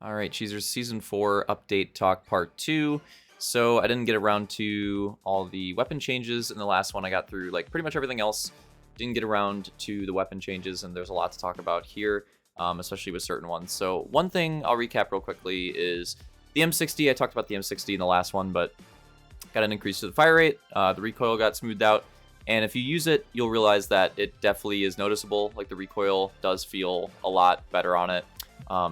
All right, Cheezers, Season 4 Update Talk Part 2. So I didn't get around to all the weapon changes in the last one. I got through like pretty much everything else. Didn't get around to the weapon changes, and there's a lot to talk about here, especially with certain ones. So one thing I'll recap real quickly is the M60. I talked about the M60 in the last one, but got an increase to the fire rate. The recoil got smoothed out. And if you use it, you'll realize that it definitely is noticeable. Like the recoil does feel a lot better on it.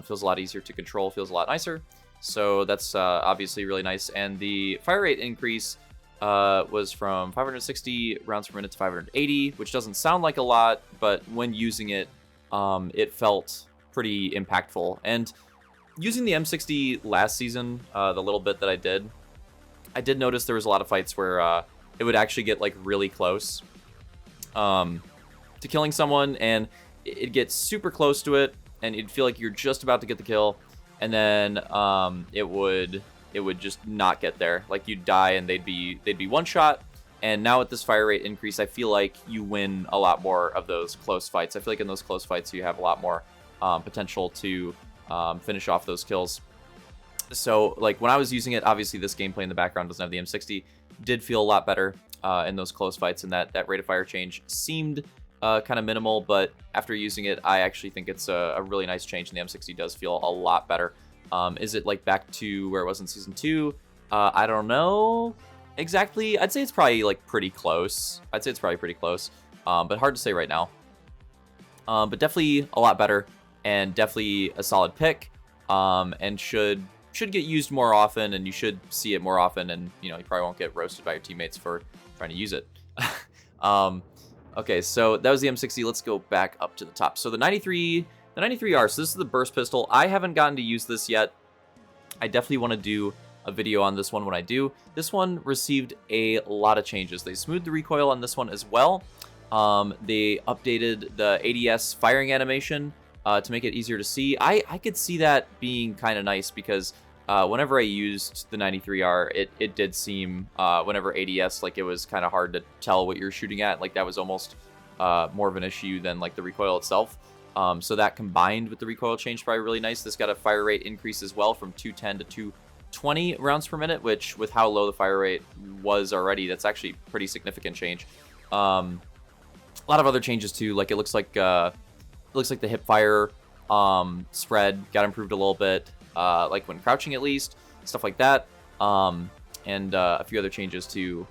Feels a lot easier to control, feels a lot nicer. So that's obviously really nice. And the fire rate increase was from 560 rounds per minute to 580, which doesn't sound like a lot, but when using it, it felt pretty impactful. And using the M60 last season, the little bit that I did notice there was a lot of fights where it would actually get like really close to killing someone, and it'd get super close to it, and you'd feel like you're just about to get the kill, and then it would just not get there. Like you'd die, and they'd be one shot. And now with this fire rate increase, I feel like you win a lot more of those close fights. I feel like in those close fights, you have a lot more potential to finish off those kills. So like when I was using it, obviously this gameplay in the background doesn't have the M60. Did feel a lot better in those close fights, and that rate of fire change seemed kind of minimal, but after using it, I actually think it's a really nice change, and the M60 does feel a lot better. Is it like back to where it was in Season 2? I don't know exactly. I'd say it's probably like pretty close. But hard to say right now. But definitely a lot better, and definitely a solid pick, and should get used more often, and you should see it more often, and you probably won't get roasted by your teammates for trying to use it. Okay, so that was the M60. Let's go back up to the top. So the 93R, so this is the burst pistol. I haven't gotten to use this yet. I definitely want to do a video on this one when I do. This one received a lot of changes. They smoothed the recoil on this one as well. They updated the ADS firing animation to make it easier to see. I could see that being kind of nice, because whenever I used the 93R, it did seem, whenever ADS, like it was kind of hard to tell what you're shooting at. Like that was almost more of an issue than like the recoil itself. So that combined with the recoil change, probably really nice. This got a fire rate increase as well from 210 to 220 rounds per minute, which with how low the fire rate was already, that's actually pretty significant change. A lot of other changes too. Like it looks like the hip fire spread got improved a little bit. Like when crouching at least, stuff like that, and a few other changes too,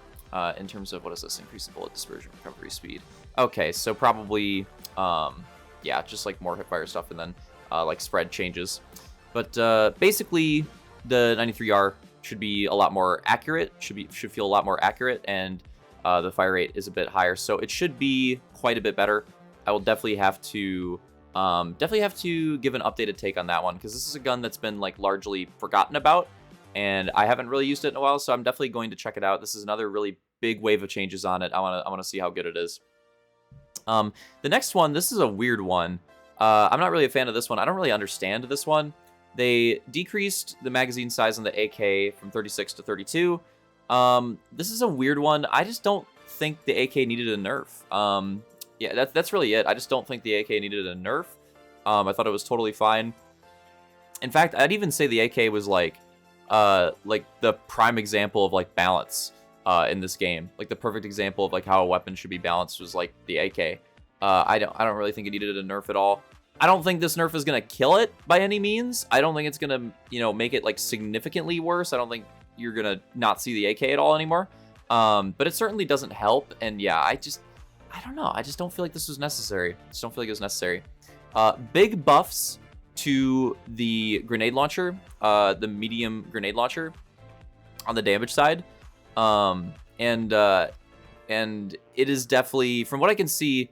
in terms of, what is this, increase in bullet dispersion, recovery speed. Okay, so probably, yeah, just like more hipfire stuff, and then like spread changes. But basically, the 93R should be a lot more accurate, should feel a lot more accurate, and the fire rate is a bit higher, so it should be quite a bit better. I will definitely have to give an updated take on that one, because this is a gun that's been like largely forgotten about, and I haven't really used it in a while, so I'm definitely going to check it out. This is another really big wave of changes on it. I want to see how good it is. The next one, this is a weird one. I'm not really a fan of this one. I don't really understand this one. They decreased the magazine size on the AK from 36 to 32. This is a weird one. I just don't think the AK needed a nerf. Yeah, that's really it. I just don't think the AK needed a nerf. I thought it was totally fine. In fact, I'd even say the AK was like the prime example of like balance in this game. Like the perfect example of like how a weapon should be balanced was like the AK. I don't really think it needed a nerf at all. I don't think this nerf is gonna kill it by any means. I don't think it's gonna make it like significantly worse. I don't think you're gonna not see the AK at all anymore. But it certainly doesn't help. And yeah, I don't know. I just don't feel like this was necessary. Big buffs to the grenade launcher, the medium grenade launcher on the damage side. And it is definitely, from what I can see,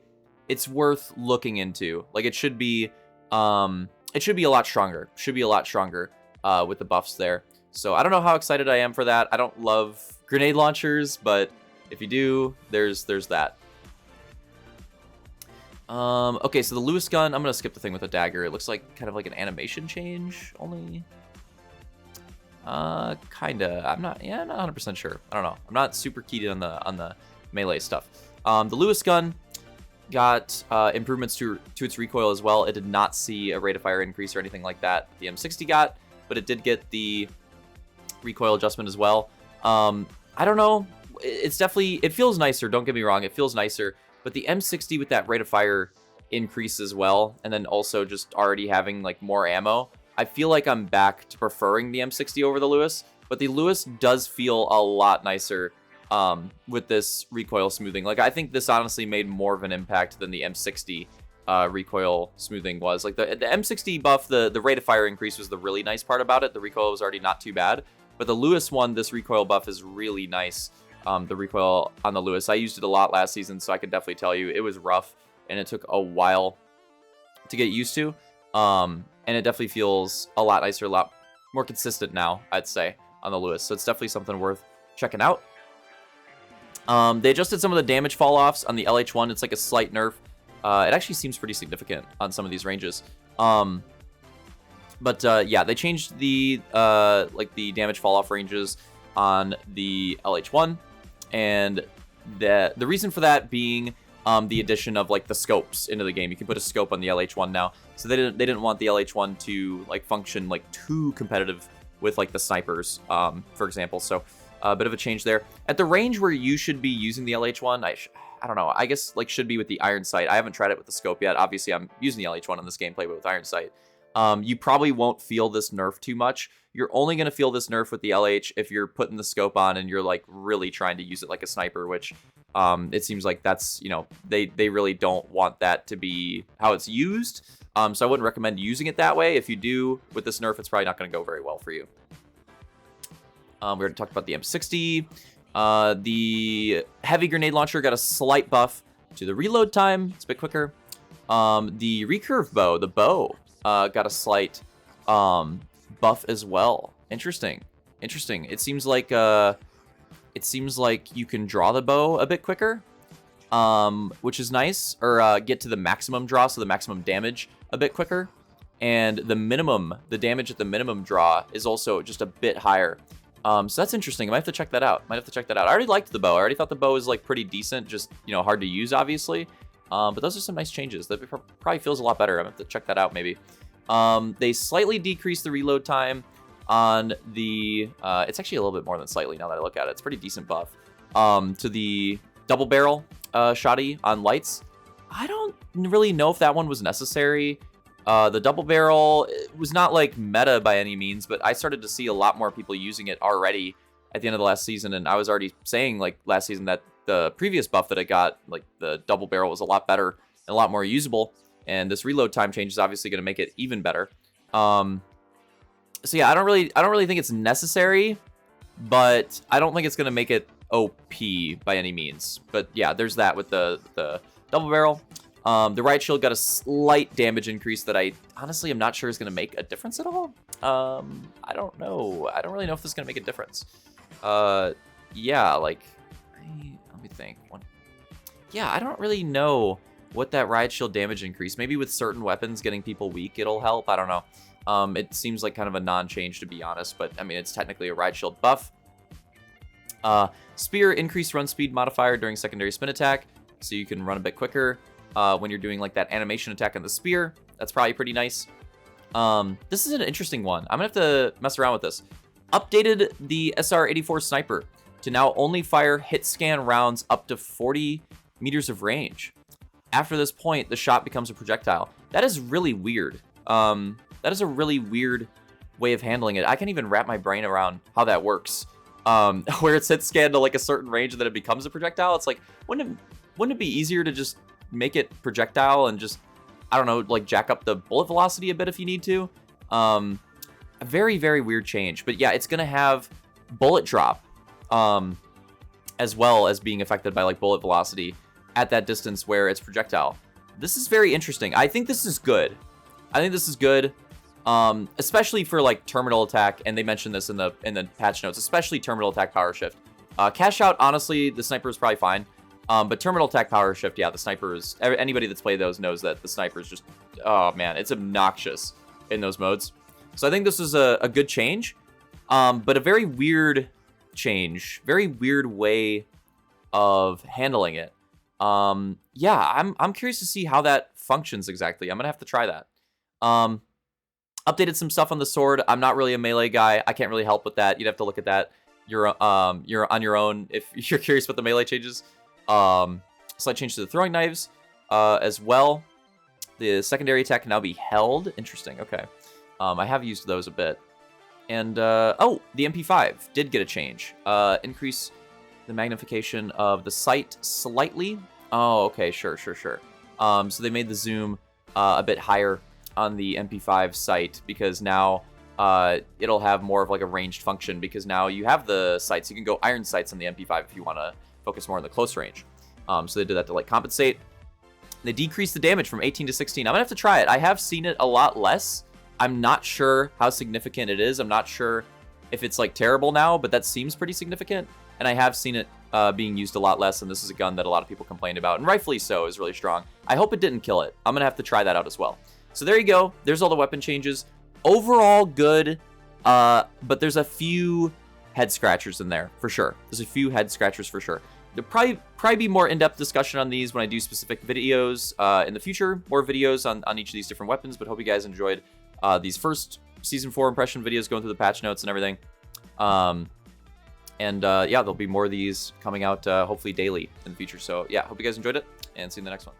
it's worth looking into. Like it should be a lot stronger. With the buffs there. So I don't know how excited I am for that. I don't love grenade launchers, but if you do, there's that. Okay, so the Lewis gun, I'm gonna skip the thing with the dagger. It looks like kind of like an animation change only. Kinda. I'm not 100% sure. I don't know. I'm not super keyed on the melee stuff. The Lewis gun, got improvements to its recoil as well. It did not see a rate of fire increase or anything like that the M60 got, but it did get the recoil adjustment as well. I don't know. It's definitely, it feels nicer. Don't get me wrong. It feels nicer, but the M60 with that rate of fire increase as well, and then also just already having like more ammo, I feel like I'm back to preferring the M60 over the Lewis, but the Lewis does feel a lot nicer with this recoil smoothing. Like, I think this honestly made more of an impact than the M60 recoil smoothing was. Like, the M60 buff, the rate of fire increase was the really nice part about it. The recoil was already not too bad, but the Lewis one, this recoil buff is really nice. The recoil on the Lewis, I used it a lot last season, so I can definitely tell you it was rough, and it took a while to get used to. And it definitely feels a lot nicer, a lot more consistent now, I'd say, on the Lewis. So it's definitely something worth checking out. They adjusted some of the damage fall-offs on the LH1. It's like a slight nerf. It actually seems pretty significant on some of these ranges. But yeah, they changed the like the damage fall-off ranges on the LH1, and the reason for that being the addition of like the scopes into the game. You can put a scope on the LH1 now, so they didn't want the LH1 to like function like too competitive with like the snipers, for example. So a bit of a change there. At the range where you should be using the LH1, I don't know. I guess like should be with the iron sight. I haven't tried it with the scope yet. Obviously, I'm using the LH1 in this gameplay, but with iron sight, you probably won't feel this nerf too much. You're only going to feel this nerf with the LH if you're putting the scope on and you're like really trying to use it like a sniper, which it seems like that's, you know, they really don't want that to be how it's used. So I wouldn't recommend using it that way. If you do with this nerf, it's probably not going to go very well for you. We already talked about the M60. The heavy grenade launcher got a slight buff to the reload time. It's a bit quicker. The recurve bow, the bow, got a slight buff as well. Interesting. It seems like you can draw the bow a bit quicker, which is nice, or get to the maximum draw, so the maximum damage a bit quicker, and the damage at the minimum draw is also just a bit higher. So that's interesting. I might have to check that out. I already liked the bow. I already thought the bow was like pretty decent, just, you know, hard to use, obviously. But those are some nice changes. That probably feels a lot better. I'm gonna have to check that out maybe. They slightly decreased the reload time on the, it's actually a little bit more than slightly now that I look at it. It's a pretty decent buff. To the double barrel shotty on lights. I don't really know if that one was necessary. The double barrel was not like meta by any means, but I started to see a lot more people using it already at the end of the last season. And I was already saying like last season that the previous buff that I got, like the double barrel, was a lot better and a lot more usable. And this reload time change is obviously going to make it even better. So yeah, I don't really think it's necessary, but I don't think it's going to make it OP by any means. But yeah, there's that with the double barrel. The riot shield got a slight damage increase that I honestly am not sure is going to make a difference at all. I don't know. I don't really know if this is going to make a difference. Yeah, like, let me think. Yeah, I don't really know what that riot shield damage increase. Maybe with certain weapons getting people weak, it'll help. I don't know. It seems like kind of a non-change, to be honest, but I mean, it's technically a riot shield buff. Spear increased run speed modifier during secondary spin attack, so you can run a bit quicker. When you're doing like that animation attack on the spear. That's probably pretty nice. This is an interesting one. I'm gonna have to mess around with this. Updated the SR-84 sniper to now only fire hit scan rounds up to 40 meters of range. After this point, the shot becomes a projectile. That is really weird. That is a really weird way of handling it. I can't even wrap my brain around how that works. Where it's hit scan to like a certain range and then it becomes a projectile. It's like, wouldn't it be easier to just make it projectile and just, I don't know, like jack up the bullet velocity a bit if you need to? A very, very weird change. But yeah, it's going to have bullet drop as well as being affected by like bullet velocity at that distance where it's projectile. This is very interesting. I think this is good. Especially for like terminal attack, and they mentioned this in the patch notes, especially terminal attack power shift. Cash out, honestly, the sniper is probably fine. But terminal attack power shift, yeah, the sniper is, anybody that's played those knows that the sniper is just, oh man, it's obnoxious in those modes. So I think this is a good change, but a very weird change, very weird way of handling it. Yeah, I'm curious to see how that functions exactly. I'm gonna have to try that. Updated some stuff on the sword. I'm not really a melee guy. I can't really help with that. You'd have to look at that. You're on your own if you're curious about the melee changes. Slight change to the throwing knives as well. The secondary attack can now be held. Interesting. Okay. I have used those a bit. And, oh, the MP5 did get a change. Increase the magnification of the sight slightly. Oh, okay, sure. So they made the zoom a bit higher on the MP5 sight because now it'll have more of like a ranged function because now you have the sights. You can go iron sights on the MP5 if you want to focus more on the close range. So they did that to like compensate. They decreased the damage from 18 to 16. I'm gonna have to try it. I have seen it a lot less. I'm not sure how significant it is. I'm not sure if it's like terrible now, but that seems pretty significant. And I have seen it being used a lot less, and this is a gun that a lot of people complained about, and rightfully so, is really strong. I hope it didn't kill it. I'm gonna have to try that out as well. So there you go. There's all the weapon changes. Overall good, but there's a few head scratchers in there for sure. There's a few head scratchers for sure. There'll probably be more in-depth discussion on these when I do specific videos in the future. More videos on each of these different weapons, but hope you guys enjoyed these first Season 4 impression videos going through the patch notes and everything. Yeah, there'll be more of these coming out hopefully daily in the future. So yeah, hope you guys enjoyed it, and see you in the next one.